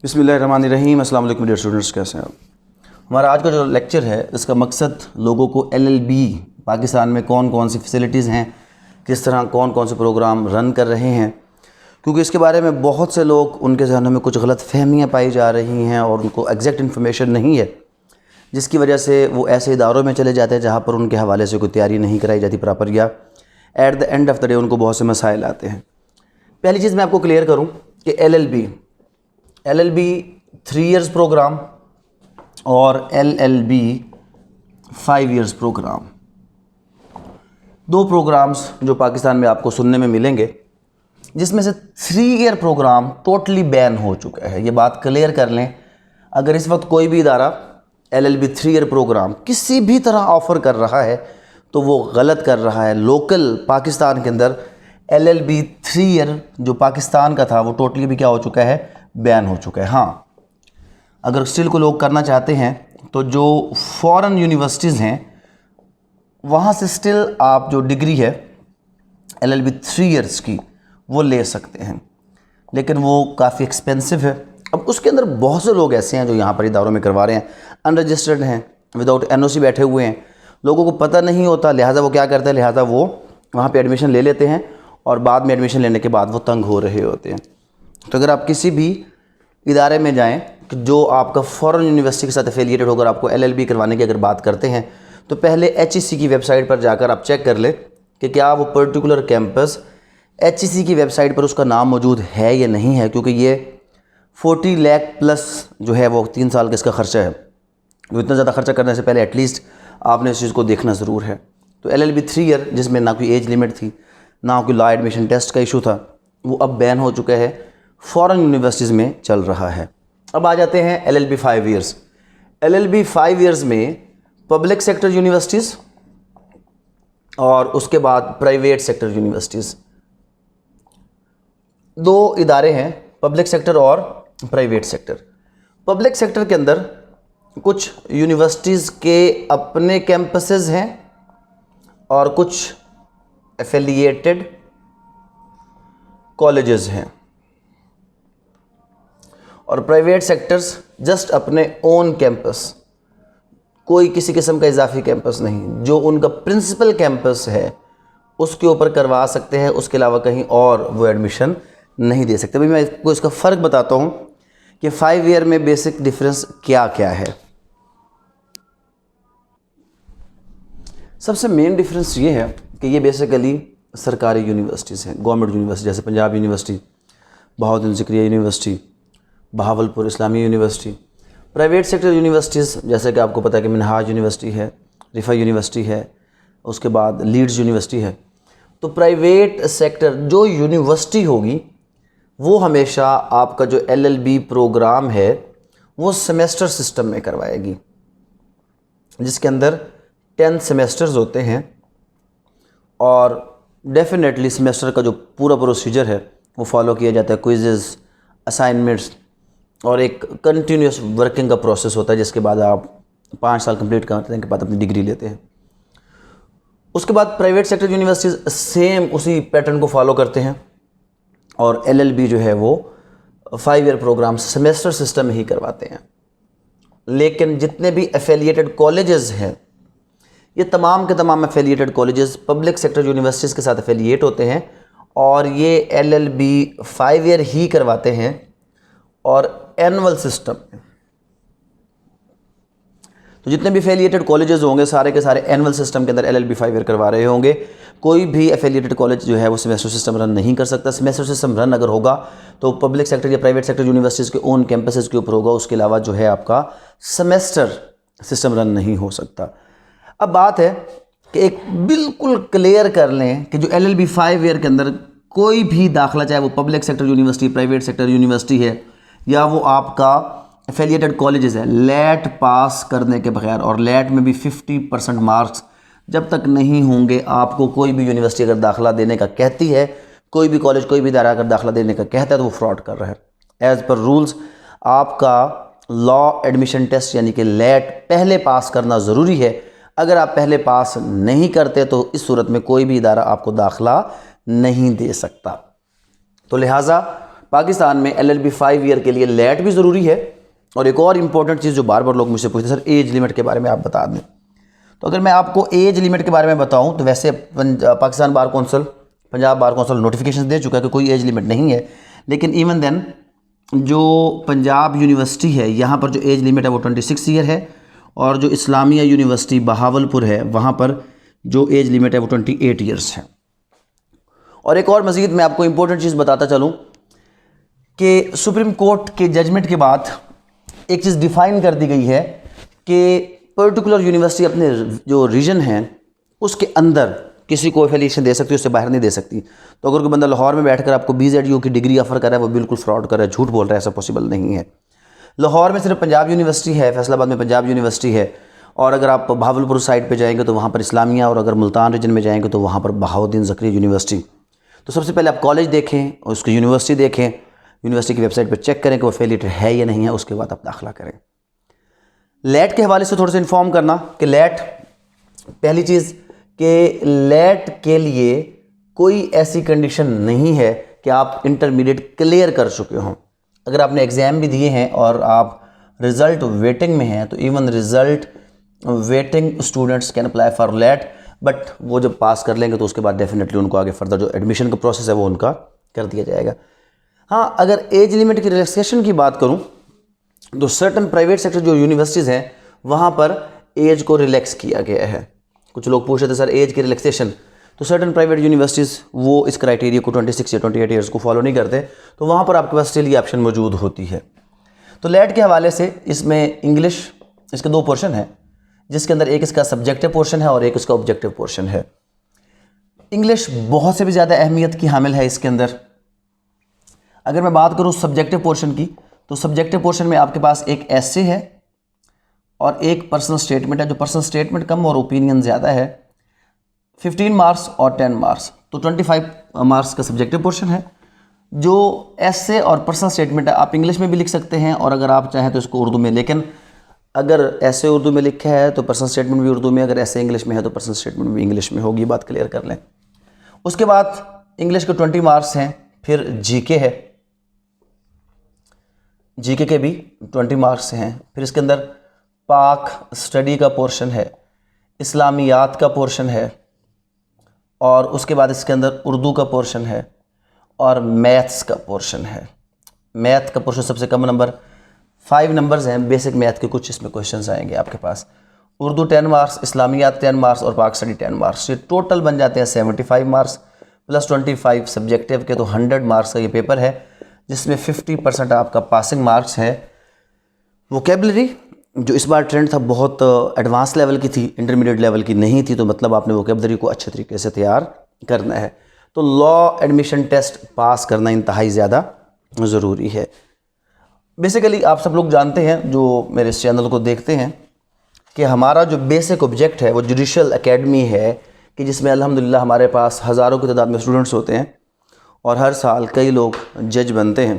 बिस्मिल्लाहिर्रहमानिर्रहीम। अस्सलाम वालेकुम डियर स्टूडेंट्स, कैसे हैं आप। हमारा आज का जो लेक्चर है इसका मकसद लोगों को LLB पाकिस्तान में कौन कौन सी फैसिलिटीज़ हैं, किस तरह कौन कौन से प्रोग्राम रन कर रहे हैं, क्योंकि इसके बारे में बहुत से लोग उनके जहनों में कुछ गलत फहमियाँ पाई जा रही हैं और उनको एग्जैक्ट इन्फॉर्मेशन नहीं है, जिसकी वजह से वो ऐसे इदारों में चले जाते हैं जहाँ पर उनके हवाले से कोई तैयारी नहीं कराई जाती प्रॉपर, या at the end of the day उनको बहुत से मसाइल आते हैं। पहली चीज़ मैं आपको क्लियर करूँ कि LLB 3 इयर्स प्रोग्राम और LLB 5 इयर्स प्रोग्राम, दो प्रोग्राम्स जो पाकिस्तान में आपको सुनने में मिलेंगे, जिसमें से 3 ईयर प्रोग्राम टोटली बैन हो चुका है। ये बात क्लियर कर लें। अगर इस वक्त कोई भी इदारा LLB 3 ईयर प्रोग्राम किसी भी तरह ऑफ़र कर रहा है तो वो गलत कर रहा है। लोकल पाकिस्तान के अंदर LLB 3 ईयर जो पाकिस्तान का था वो टोटली भी क्या हो चुका है, बैन हो चुका है। हाँ, अगर स्टिल को लोग करना चाहते हैं तो जो फॉरेन यूनिवर्सिटीज़ हैं वहाँ से स्टिल आप जो डिग्री है LLB 3 इयर्स की वो ले सकते हैं, लेकिन वो काफ़ी एक्सपेंसिव है। अब उसके अंदर बहुत से लोग ऐसे हैं जो यहाँ पर इदारों में करवा रहे हैं, अनरजिस्टर्ड हैं, विदाउट NOC बैठे हुए हैं, लोगों को पता नहीं होता, लिहाजा वो क्या करते हैं, लिहाजा वो वहाँ पे एडमिशन ले लेते हैं और बाद में एडमिशन लेने के बाद वो तंग हो रहे होते हैं। तो अगर आप किसी भी इदारे में जाएं कि जो आपका फॉरेन यूनिवर्सिटी के साथ एफिलिएटेड होकर आपको LLB करवाने की अगर बात करते हैं तो पहले HEC की वेबसाइट पर जाकर आप चेक कर लें कि क्या वो पर्टिकुलर कैंपस HEC की वेबसाइट पर उसका नाम मौजूद है या नहीं है, क्योंकि ये 40 लाख प्लस जो है वो 3 साल का इसका ख़र्चा है। तो इतना ज़्यादा खर्चा करने से पहले एटलीस्ट आपने इस चीज़ को देखना ज़रूर है। तो LLB 3 ईयर जिसमें ना कोई एज लिमिट थी, ना कोई लॉ एडमिशन टेस्ट का इशू था, वो अब बैन हो चुका है, फॉरेन यूनिवर्सिटीज़ में चल रहा है। अब आ जाते हैं LLB 5 इयर्स। LLB 5 इयर्स में पब्लिक सेक्टर यूनिवर्सिटीज़ और उसके बाद प्राइवेट सेक्टर यूनिवर्सिटीज़, दो इदारे हैं, पब्लिक सेक्टर और प्राइवेट सेक्टर। पब्लिक सेक्टर के अंदर कुछ यूनिवर्सिटीज़ के अपने कैंपसेस हैं और कुछ एफिलिएटेड कॉलेजेस हैं, और प्राइवेट सेक्टर्स जस्ट अपने ओन कैंपस, कोई किसी किस्म का इजाफी कैंपस नहीं, जो उनका प्रिंसिपल कैंपस है उसके ऊपर करवा सकते हैं, उसके अलावा कहीं और वो एडमिशन नहीं दे सकते। भाई मैं आपको इसका फ़र्क बताता हूँ कि 5 ईयर में बेसिक डिफरेंस क्या क्या है। सबसे मेन डिफरेंस ये है कि ये बेसिकली सरकारी यूनिवर्सिटीज़ हैं, गवर्नमेंट यूनिवर्सिटी, जैसे पंजाब यूनिवर्सिटी, बहाउद्दीन ज़िक्रिया यूनिवर्सिटी, बहावलपुर इस्लामी यूनिवर्सिटी। प्राइवेट सेक्टर यूनिवर्सिटीज़ जैसे कि आपको पता है कि मिनहाज यूनिवर्सिटी है, रिफ़ा यूनिवर्सिटी है, उसके बाद लीड्स यूनिवर्सिटी है। तो प्राइवेट सेक्टर जो यूनिवर्सिटी होगी वो हमेशा आपका जो LLB प्रोग्राम है वो सेमेस्टर सिस्टम में करवाएगी, जिसके अंदर 10 सेमेस्टर्स होते हैं, और डेफिनेटली सेमेस्टर का जो पूरा प्रोसीजर है वो फॉलो किया जाता है, क्विज़ेस, असाइनमेंट्स और एक कंटिन्यूस वर्किंग का प्रोसेस होता है, जिसके बाद आप 5 साल कंप्लीट करने के बाद अपनी डिग्री लेते हैं। उसके बाद प्राइवेट सेक्टर यूनिवर्सिटीज़ सेम उसी पैटर्न को फॉलो करते हैं और LLB जो है वो 5 ईयर प्रोग्राम सेमेस्टर सिस्टम में ही करवाते हैं। लेकिन जितने भी एफिलिएटेड कॉलेजेस हैं, ये तमाम के तमाम affiliated colleges public sector universities के साथ एफिलिएट होते हैं और ये LLB 5 ईयर ही करवाते हैं और एनुअल सिस्टम में। तो जितने भी एफिलिएटेड कॉलेजेस होंगे सारे के सारे एनुअल सिस्टम के अंदर LLB 5 ईयर करवा रहे होंगे। कोई भी एफिलिएटेड कॉलेज जो है वो सेमेस्टर सिस्टम रन नहीं कर सकता। सेमेस्टर सिस्टम रन अगर होगा तो पब्लिक सेक्टर या प्राइवेट सेक्टर यूनिवर्सिटीज़ के ओन कैंपसेस के ऊपर होगा, उसके अलावा जो है आपका सेमेस्टर सिस्टम रन नहीं हो सकता। अब बात है कि एक बिल्कुल क्लियर कर लें कि जो LLB 5 ईयर के अंदर कोई भी दाखिला, चाहे वो public sector university, private sector university है या वो आपका एफिलिएटेड कॉलेजेस है, लेट पास करने के बगैर, और लेट में भी 50% मार्क्स जब तक नहीं होंगे, आपको कोई भी यूनिवर्सिटी अगर दाखिला देने का कहती है, कोई भी कॉलेज, कोई भी इदारा अगर दाखिला देने का कहता है तो वो फ्रॉड कर रहा है। एज़ पर रूल्स आपका लॉ एडमिशन टेस्ट यानी कि लेट पहले पास करना ज़रूरी है। अगर आप पहले पास नहीं करते तो इस सूरत में कोई भी इदारा आपको दाखिला नहीं दे सकता। तो लिहाजा पाकिस्तान में LLB 5 ईयर के लिए लेट भी ज़रूरी है। और एक और इम्पॉर्टेंट चीज़ जो बार बार लोग मुझसे पूछते हैं, सर एज लिमिट के बारे में आप बता दें। तो अगर मैं आपको एज लिमिट के बारे में बताऊं तो वैसे Pakistan bar council, Punjab bar council notification दे चुका है कि कोई एज लिमिट नहीं है। लेकिन इवन देन जो पंजाब यूनिवर्सिटी है यहाँ पर जो एज लिमिट है वो 26 ईयर है, और जो इस्लामिया यूनिवर्सिटी बहावलपुर है वहाँ पर जो एज लिमिट है वो 28 ईयर्स है। और एक और मज़ीद मैं आपको इम्पोर्टेंट चीज़ बताता चलूँ कि सुप्रीम कोर्ट के जजमेंट के बाद एक चीज़ डिफ़ाइन कर दी गई है कि पर्टिकुलर यूनिवर्सिटी अपने जो रीजन है उसके अंदर किसी को एफिलिएशन दे सकती है, उससे बाहर नहीं दे सकती। तो अगर कोई बंदा लाहौर में बैठकर आपको BZU की डिग्री ऑफर कर रहा है वो बिल्कुल फ्रॉड कर रहा है, झूठ बोल रहा है, ऐसा पॉसिबल नहीं है। लाहौर में सिर्फ पंजाब यूनिवर्सिटी है, फैसलाबाद में पंजाब यूनिवर्सिटी है, और अगर आप भावलपुर साइड पे जाएंगे तो वहाँ पर इस्लामिया, और अगर मुल्तान रीजन में जाएंगे तो वहाँ पर बहाउद्दीन ज़करिया यूनिवर्सिटी। तो सबसे पहले आप कॉलेज देखें और उसकी यूनिवर्सिटी देखें, यूनिवर्सिटी की वेबसाइट पर चेक करें कि वो एफिलिएटेड है या नहीं है, उसके बाद आप दाखिला करें। लेट के हवाले से थोड़ा सा इन्फॉर्म करना कि लेट, पहली चीज़ कि लेट के लिए कोई ऐसी कंडीशन नहीं है कि आप इंटरमीडिएट क्लियर कर चुके हों। अगर आपने एग्ज़ाम भी दिए हैं और आप रिज़ल्ट वेटिंग में हैं तो even result waiting students can apply for late, but वो जब पास कर लेंगे तो उसके बाद डेफिनेटली उनको आगे फर्दर जो एडमिशन का प्रोसेस है वो उनका कर दिया जाएगा। हाँ, अगर एज लिमिट की रिलैक्सेशन की बात करूँ तो सर्टन प्राइवेट सेक्टर जो यूनिवर्सिटीज़ हैं वहाँ पर एज को रिलैक्स किया गया है। कुछ लोग पूछ रहे थे सर एज की रिलैक्सेशन, तो सर्टन प्राइवेट यूनिवर्सिटीज़ वो इस क्राइटेरिया को 26 या 28 ईयर्स को फॉलो नहीं करते, तो वहाँ पर आपके पास स्टिल ये ऑप्शन मौजूद होती है। तो लेट के हवाले से इसमें इंग्लिश, इसके 2 पोर्शन हैं, जिसके अंदर एक इसका सब्जेक्टिव पोर्शन है और एक इसका ऑब्जेक्टिव पोर्शन है। इंग्लिश बहुत से भी ज़्यादा अहमियत की हामिल है इसके अंदर। अगर मैं बात करूँ सब्जेक्टिव पोर्शन की, तो सब्जेक्टिव पोर्शन में आपके पास एक एसे है और एक पर्सनल स्टेटमेंट है। जो पर्सनल स्टेटमेंट कम और ओपिनियन ज़्यादा है, 15 मार्क्स और 10 मार्क्स, तो 25 मार्क्स का सब्जेक्टिव पोर्शन है। जो एसे और पर्सनल स्टेटमेंट है आप इंग्लिश में भी लिख सकते हैं और अगर आप चाहें तो इसको उर्दू में, लेकिन अगर ऐसे उर्दू में लिखा है तो पर्सनल स्टेटमेंट भी उर्दू में, अगर ऐसे इंग्लिश में है तो पर्सनल स्टेटमेंट भी इंग्लिश में होगी, बात क्लियर कर लें। उसके बाद इंग्लिश के 20 मार्क्स हैं, फिर जीके है, जीके के भी 20 मार्क्स हैं, फिर इसके अंदर पाक स्टडी का पोर्शन है, इस्लामियात का पोर्शन है, और उसके बाद इसके अंदर उर्दू का पोर्शन है और मैथ्स का पोर्शन है। मैथ का पोर्शन सबसे कम नंबर, 5 नंबर्स हैं बेसिक मैथ के, कुछ इसमें क्वेश्चंस आएंगे आपके पास। उर्दू 10 मार्क्स, इस्लामियात 10 मार्क्स और पाक स्टडी 10 मार्क्स, ये टोटल बन जाते हैं 75 मार्क्स प्लस 25 सब्जेक्टिव के, तो 100 मार्क्स का ये पेपर है जिसमें 50% आपका पासिंग मार्क्स है। वोकेबलरी जो इस बार ट्रेंड था बहुत एडवांस लेवल की थी, इंटरमीडिएट लेवल की नहीं थी, तो मतलब आपने वोकेबलरी को अच्छे तरीके से तैयार करना है। तो लॉ एडमिशन टेस्ट पास करना इंतहाई ज़्यादा ज़रूरी है। बेसिकली आप सब लोग जानते हैं जो मेरे इस चैनल को देखते हैं कि हमारा जो बेसिक ऑब्जेक्ट है वो जुडिशल एकेडमी है, कि जिसमें अल्हम्दुलिल्लाह हमारे पास हज़ारों की तादाद में स्टूडेंट्स होते हैं और हर साल कई लोग जज बनते हैं।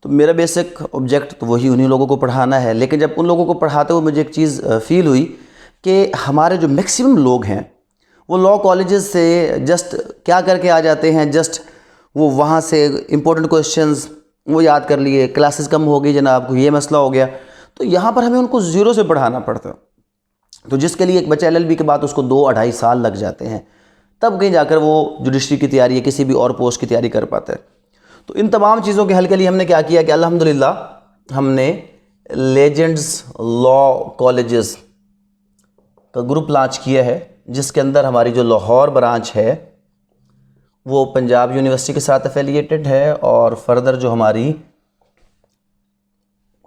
तो मेरा बेसिक ऑब्जेक्ट तो वही उन्हीं लोगों को पढ़ाना है। लेकिन जब उन लोगों को पढ़ाते हुए मुझे एक चीज़ फ़ील हुई कि हमारे जो मैक्सिमम लोग हैं वो लॉ कॉलेजेस से जस्ट क्या करके आ जाते हैं, जस्ट वो वहाँ से इम्पोर्टेंट क्वेश्चंस वो याद कर लिए, क्लासेस कम हो गई जनाब, को ये मसला हो गया, तो यहाँ पर हमें उनको ज़ीरो से पढ़ाना पड़ता। तो जिसके लिए एक बच्चा LLB के बाद उसको 2-2.5 साल लग जाते हैं, तब कहीं जाकर वो जुडिशरी की तैयारी या किसी भी और पोस्ट की तैयारी कर पाता है। तो इन तमाम चीज़ों के हल के लिए हमने क्या किया कि अल्हम्दुलिल्लाह हमने लेजेंड्स लॉ कॉलेजेस का ग्रुप लॉन्च किया है, जिसके अंदर हमारी जो लाहौर ब्रांच है वो पंजाब यूनिवर्सिटी के साथ एफिलिएटेड है और फर्दर जो हमारी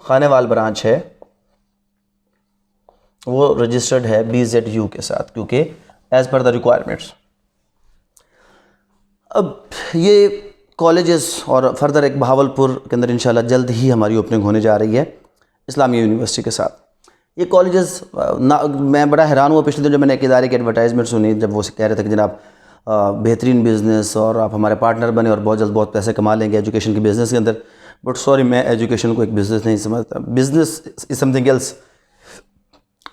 खानेवाल ब्रांच है वो रजिस्टर्ड है BZU के साथ, क्योंकि एज़ पर द रिक्वायरमेंट्स। अब ये कॉलेजेस और फर्दर एक बहावलपुर के अंदर इंशाल्लाह जल्द ही हमारी ओपनिंग होने जा रही है इस्लामिया यूनिवर्सिटी के साथ। ये कॉलेजेस मैं बड़ा हैरान हुआ पिछले दिन जब मैंने एक इदारे की एडवर्टाइजमेंट सुनी, जब वो कह रहे थे कि जनाब बेहतरीन बिज़नेस और आप हमारे पार्टनर बने और बहुत जल्द बहुत पैसे कमा लेंगे एजुकेशन के बिज़नेस के अंदर। बट सॉरी, मैं एजुकेशन को एक बिज़नेस नहीं समझता, बिज़नेस इज़ समथिंग एल्स।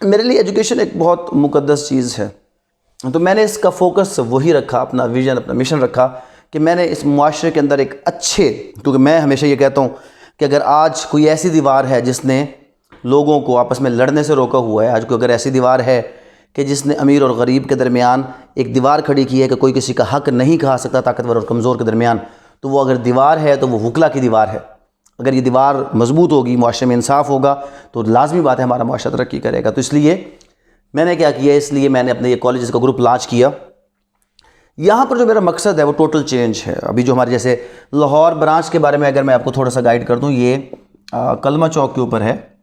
मेरे लिए एजुकेशन एक बहुत मुकद्दस चीज़ है, तो मैंने इसका फोकस वही रखा, अपना विजन अपना मिशन रखा कि मैंने इस मुआशरे के अंदर एक अच्छे, क्योंकि मैं हमेशा ये कहता हूँ कि अगर आज कोई ऐसी दीवार है जिसने लोगों को आपस में लड़ने से रोका हुआ है, आज कोई अगर ऐसी दीवार है कि जिसने अमीर और गरीब के दरमियान एक दीवार खड़ी की है कि कोई किसी का हक नहीं कहा सकता ताकतवर और कमज़ोर के दरमियान, तो वो अगर दीवार है तो वो वकला की दीवार है। अगर ये दीवार मजबूत होगी, मुआशरे में इंसाफ होगा, तो लाजमी बात है हमारा मुआशरा तरक्की करेगा। तो इसलिए मैंने क्या किया, इसलिए मैंने अपने ये कॉलेज का ग्रुप लॉन्च किया। यहाँ पर जो मेरा मकसद है वो टोटल चेंज है। अभी जो हमारे जैसे लाहौर ब्रांच के बारे में अगर मैं आपको थोड़ा सा गाइड कर दूँ, ये कलमा चौक के ऊपर है।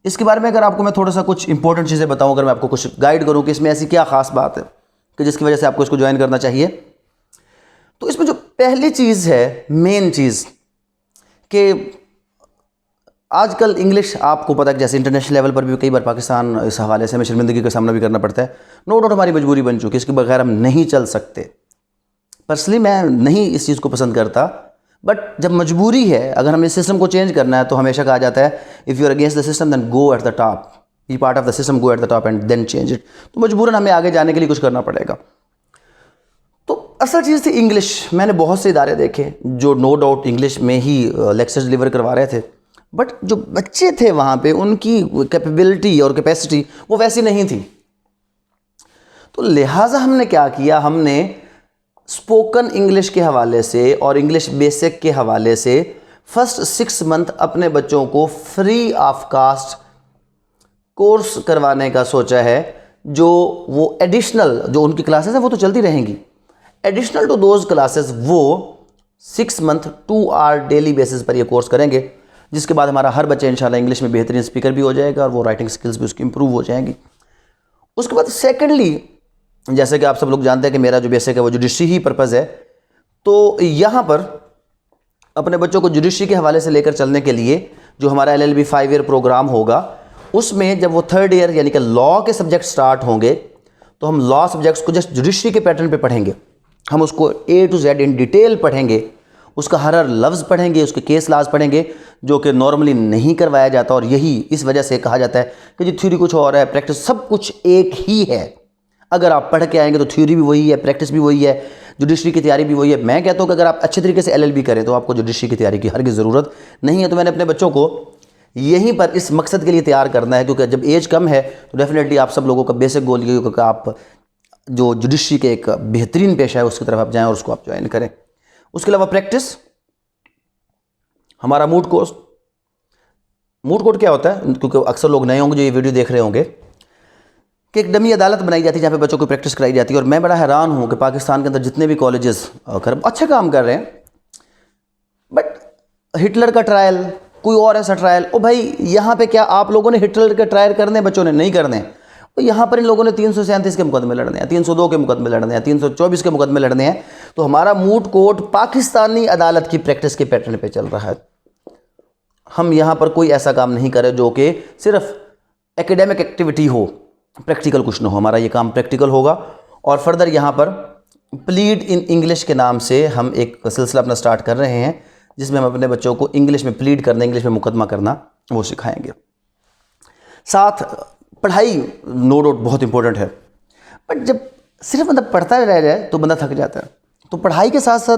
इसके बारे में अगर आपको मैं थोड़ा सा कुछ इंपॉर्टेंट चीज़ें बताऊँ, अगर मैं आपको कुछ गाइड करूँ कि इसमें ऐसी क्या ख़ास बात है कि जिसकी वजह से आपको इसको ज्वाइन करना चाहिए, तो इसमें जो पहली चीज़ है, मेन चीज़, कि आजकल इंग्लिश आपको पता है कि जैसे इंटरनेशनल लेवल पर भी कई बार पाकिस्तान इस हवाले से हमें शर्मिंदगी का सामना भी करना पड़ता है। नो डाउट हमारी मजबूरी बन चुकी है, इसके बगैर हम नहीं चल सकते। पर्सनली मैं नहीं इस चीज़ को पसंद करता, बट जब मजबूरी है, अगर हमें इस सिस्टम को चेंज करना है, तो हमेशा कहा जाता है if you are against the system then go at the top, be part of the system, go at the top and then change it. तो मजबूरन हमें आगे जाने के लिए कुछ करना पड़ेगा। तो असल चीज़ थी इंग्लिश। मैंने बहुत से इदारे देखे जो नो डाउट इंग्लिश में ही लेक्चर्स डिलीवर करवा रहे थे, बट जो बच्चे थे वहाँ पे उनकी कैपेबिलिटी और कैपेसिटी वो वैसी नहीं थी। तो लिहाजा हमने क्या किया, हमने स्पोकन इंग्लिश के हवाले से और इंग्लिश बेसिक के हवाले से फर्स्ट 6 मंथ अपने बच्चों को फ्री ऑफ कास्ट कोर्स करवाने का सोचा है। जो वो एडिशनल जो उनकी क्लासेस हैं वो तो चलती रहेंगी, एडिशनल टू दोज क्लासेस वो 6 मंथ 2 आवर डेली बेसिस पर ये कोर्स करेंगे, जिसके बाद हमारा हर बच्चा इंशाल्लाह इंग्लिश में बेहतरीन स्पीकर भी हो जाएगा और वो राइटिंग स्किल्स भी उसकी इंप्रूव हो जाएंगी। उसके बाद सेकेंडली, जैसे कि आप सब लोग जानते हैं कि मेरा जो बेसिक है वो जुडिशरी ही पर्पज़ है, तो यहाँ पर अपने बच्चों को जुडिशरी के हवाले से लेकर चलने के लिए जो हमारा LLB 5 ईयर प्रोग्राम होगा, उसमें जब वो 3rd ईयर यानी कि लॉ के सब्जेक्ट स्टार्ट होंगे, तो हम लॉ सब्जेक्ट्स को जस्ट जुडिशरी के पैटर्न पे पढ़ेंगे। हम उसको A to Z in detail पढ़ेंगे, उसका हर लफ्ज़ पढ़ेंगे, उसके केस लाज पढ़ेंगे, जो कि नॉर्मली नहीं करवाया जाता। और यही इस वजह से कहा जाता है कि जी थ्योरी कुछ और है, प्रैक्टिस सब कुछ एक ही है। अगर आप पढ़ के आएंगे तो थ्योरी भी वही है, प्रैक्टिस भी वही है, जुडिशरी की तैयारी भी वही है। मैं कहता हूँ कि अगर आप अच्छे तरीके से LLB करें तो आपको जुडिशरी की तैयारी की हरगिज़ ज़रूरत नहीं है। तो मैंने अपने बच्चों को यहीं पर इस मकसद के लिए तैयार करना है, क्योंकि जब एज कम है तो डेफिनेटली आप सब लोगों का बेसिक गोल ये होगा कि आप जो जुडिशरी के एक बेहतरीन पेशा है उसकी तरफ आप जाएँ और उसको आप ज्वाइन करें। उसके अलावा प्रैक्टिस, हमारा मूड कोर्ट क्या होता है, क्योंकि अक्सर लोग नए होंगे जो ये वीडियो देख रहे होंगे, कि एक डमी अदालत बनाई जाती है जहाँ पे बच्चों को प्रैक्टिस कराई जाती है। और मैं बड़ा हैरान हूँ कि पाकिस्तान के अंदर जितने भी कॉलेजेस अच्छे काम कर रहे हैं, बट हिटलर का ट्रायल, कोई और ऐसा ट्रायल, ओ भाई यहाँ पे क्या आप लोगों ने हिटलर के ट्रायल करने, बच्चों ने नहीं करने। तो यहाँ पर इन लोगों ने 337 के मुकदमे लड़ने हैं, 302 के मुकदमे लड़ने हैं, 324 के मुकदमे लड़ने हैं। तो हमारा मूड कोर्ट पाकिस्तानी अदालत की प्रैक्टिस के पैटर्न पे चल रहा है। हम यहाँ पर कोई ऐसा काम नहीं करें जो कि सिर्फ एकेडमिक एक्टिविटी हो, प्रैक्टिकल कुछ ना हो। हमारा ये काम प्रैक्टिकल होगा। और फर्दर यहाँ पर प्लीड इन इंग्लिश के नाम से हम एक सिलसिला अपना स्टार्ट कर रहे हैं, जिसमें हम अपने बच्चों को इंग्लिश में प्लीड करना, इंग्लिश में मुकदमा करना वो सिखाएंगे। साथ पढ़ाई नो डाउट बहुत इंपॉर्टेंट है, बट जब सिर्फ बंदा पढ़ता रह जाए तो बंदा थक जाता है। तो पढ़ाई के साथ साथ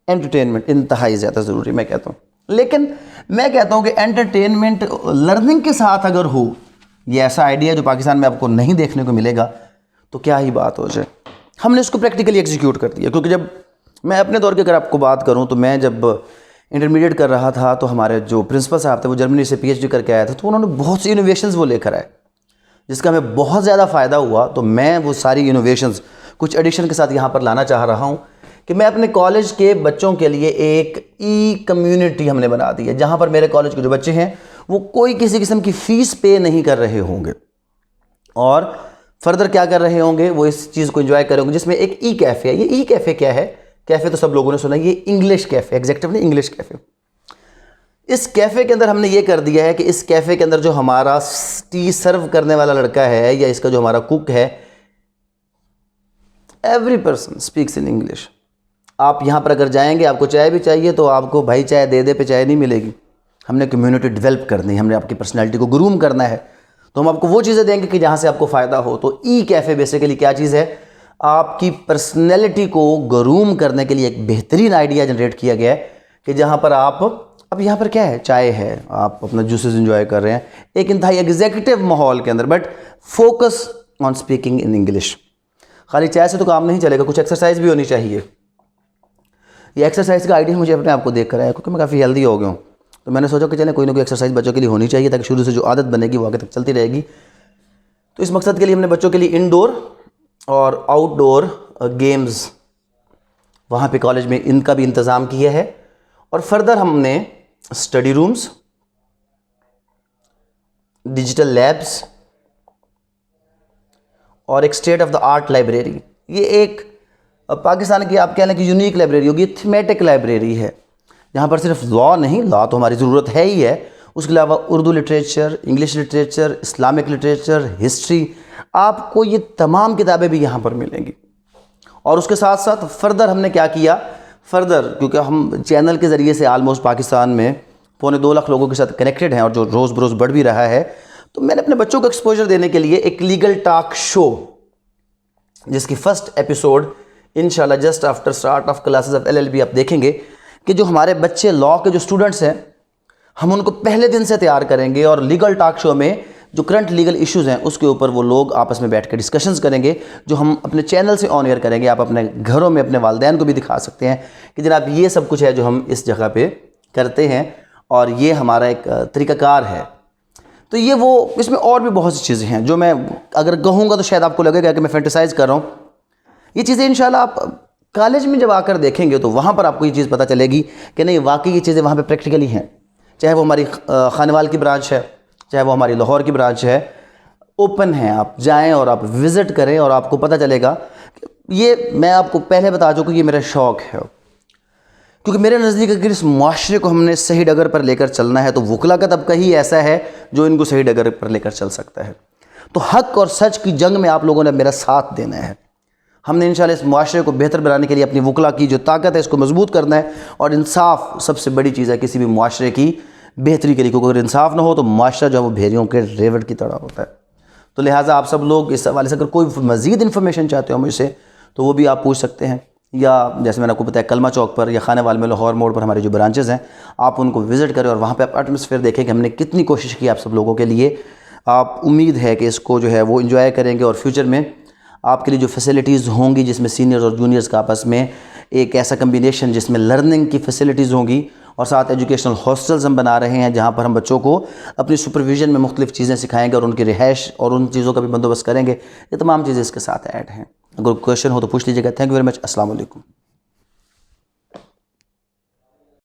एंटरटेनमेंट इंतहाई ज़्यादा ज़रूरी मैं कहता हूँ। लेकिन मैं कहता हूँ कि एंटरटेनमेंट लर्निंग के साथ अगर हो, ये ऐसा आइडिया जो पाकिस्तान में आपको नहीं देखने को मिलेगा, तो क्या ही बात हो जाए। हमने इसको प्रैक्टिकली एग्जीक्यूट कर दिया। क्योंकि जब मैं अपने दौर की अगर आपको बात करूँ, तो मैं जब इंटरमीडिएट कर रहा था तो हमारे जो प्रिंसिपल साहब थे वो जर्मनी से PhD करके आए थे, तो उन्होंने बहुत सी इनोवेशंस वो लेकर आए जिसका हमें बहुत ज़्यादा फ़ायदा हुआ। तो मैं वो सारी इनोवेशंस कुछ एडिशन के साथ यहाँ पर लाना चाह रहा हूँ कि मैं अपने कॉलेज के बच्चों के लिए एक कम्युनिटी हमने बना दी है, जहाँ पर मेरे कॉलेज के जो बच्चे हैं वो कोई किसी किस्म की फ़ीस पे नहीं कर रहे होंगे और फर्दर क्या कर रहे होंगे, वो इस चीज़ को एंजॉय करेंगे, जिसमें एक कैफ़े है। ये कैफ़े क्या है? कैफ़े तो सब लोगों ने सुना, ये इंग्लिश कैफ़े, एग्जैक्टिवली इंग्लिश कैफ़े। इस कैफ़े के अंदर हमने ये कर दिया है कि इस कैफ़े के अंदर जो हमारा टी सर्व करने वाला लड़का है या इसका जो हमारा कुक है, every person speaks in English. आप यहाँ पर अगर जाएंगे, आपको चाय भी चाहिए तो आपको भाई चाय दे दे पे चाय नहीं मिलेगी। हमने कम्युनिटी डेवलप करनी है, हमने आपकी पर्सनैलिटी को ग्रूम करना है, तो हम आपको वो चीज़ें देंगे कि जहाँ से आपको फ़ायदा हो। तो कैफ़े बेसिकली क्या चीज़ है? आपकी पर्सनैलिटी को ग्रूम करने के लिए एक बेहतरीन आइडिया जनरेट किया गया है कि जहाँ पर आप, अब यहाँ पर क्या है, चाय है, आप अपना जूसेस एंजॉय कर रहे हैं एक इंतहाई एग्जीक्यूटिव माहौल के अंदर, but focus on speaking in English. खाली चाय से तो काम नहीं चलेगा, कुछ एक्सरसाइज भी होनी चाहिए। ये एक्सरसाइज का आइडिया मुझे अपने आप को देख कर आया, क्योंकि मैं काफ़ी हेल्दी हो गया हूँ, तो मैंने सोचा कि चलें कोई ना कोई एक्सरसाइज बच्चों के लिए होनी चाहिए, ताकि शुरू से जो आदत बनेगी वो आगे तक चलती रहेगी। तो इस मकसद के लिए हमने बच्चों के लिए इंडोर और आउटडोर गेम्स वहाँ पे कॉलेज में इनका भी इंतज़ाम किया है, और फर्दर हमने स्टडी रूम्स, डिजिटल लैब्स और एक state of the art library, ये एक पाकिस्तान की आप कह लें कि यूनिक लाइब्रेरी होगी, थीमेटिक लाइब्रेरी है, जहाँ पर सिर्फ लॉ नहीं, लॉ तो हमारी ज़रूरत है ही है, उसके अलावा Urdu literature, English literature, Islamic literature, history, आपको ये तमाम किताबें भी यहाँ पर मिलेंगी। और उसके साथ साथ फर्दर हमने क्या किया, फर्दर क्योंकि हम चैनल के ज़रिए से आलमोस्ट पाकिस्तान में 2.25 लाख लोगों के साथ कनेक्टेड हैं और जो रोज़ बरोज़ बढ़ भी रहा है, तो मैंने अपने बच्चों को एक्सपोजर देने के लिए एक लीगल टॉक शो, जिसकी फर्स्ट एपिसोड इंशाल्लाह just after start of classes of LLB आप देखेंगे कि जो हमारे बच्चे लॉ के जो स्टूडेंट्स हैं, हम उनको पहले दिन से तैयार करेंगे और लीगल टॉक शो में जो करंट लीगल इश्यूज़ हैं उसके ऊपर वो लोग आपस में बैठ कर डिस्कशंस करेंगे, जो हम अपने चैनल से ऑन एयर करेंगे। आप अपने घरों में अपने वालिदैन को भी दिखा सकते हैं कि जनाब ये सब कुछ है जो हम इस जगह पे करते हैं, और ये हमारा एक तरीक़ाकार है। तो ये वो, इसमें और भी बहुत सी चीज़ें हैं जो मैं अगर कहूँगा तो शायद आपको लगेगा कि मैं फैंटेसाइज़ कर रहा हूँ। ये चीज़ें इंशाल्लाह आप कॉलेज में जब आकर देखेंगे तो वहाँ पर आपको ये चीज़ पता चलेगी कि नहीं, वाकई ये चीज़ें वहाँ पे प्रैक्टिकली हैं। चाहे वो हमारी खानेवाल की ब्रांच है, चाहे वो हमारी लाहौर की ब्रांच है, ओपन है, आप जाएं और आप विज़िट करें और आपको पता चलेगा। ये मैं आपको पहले बता चुका, ये मेरा शौक़ है, क्योंकि मेरे नज़दीक अगर इस माशरे को हमने सही डगर पर लेकर चलना है तो वकला का तबका ही ऐसा है जो इनको सही डगर पर लेकर चल सकता है। तो हक़ और सच की जंग में आप लोगों ने मेरा साथ देना है। हमने इंशाल्लाह इस माशरे को बेहतर बनाने के लिए अपनी वकला की जो ताकत है इसको मजबूत करना है, और इंसाफ सबसे बड़ी चीज़ है किसी भी माशरे की बेहतरी के लिए, क्योंकि अगर इंसाफ ना हो तो माशरा जो है वो भेड़ियों के रेवट की तरह होता है। तो लिहाजा आप सब लोग इस हवाले से अगर कोई मज़ीद इन्फॉर्मेशन चाहते हो मुझसे तो वो भी आप पूछ सकते हैं, या जैसे मैंने आपको बताया कलमा चौक पर या खानेवाल में लाहौर मोड़ पर हमारे जो ब्रांचेज़ हैं आप उनको विज़िट करें और वहाँ पर आप एटमॉस्फेयर देखें कि हमने कितनी कोशिश की आप सब लोगों के लिए। आप उम्मीद है कि इसको जो है वो इंजॉय करेंगे, और फ्यूचर में आपके लिए जो फैसिलिटीज़ होंगी जिसमें सीनियर्स और जूनियर्स का आपस में एक ऐसा कम्बिनेशन जिसमें लर्निंग की फैसिलिटीज़ होंगी, और साथ एजुकेशनल हॉस्टल्स हम बना रहे हैं जहां पर हम बच्चों को अपनी सुपरविज़न में मुख्तलिफ़ चीज़ें सिखाएंगे और उनकी रिहाइश और उन चीज़ों का भी बंदोबस्त करेंगे। ये तमाम चीज़ें इसके साथ ऐड हैं। अगर क्वेश्चन हो तो पूछ लीजिएगा। Thank you very much. अस्सलाम वालेकुम।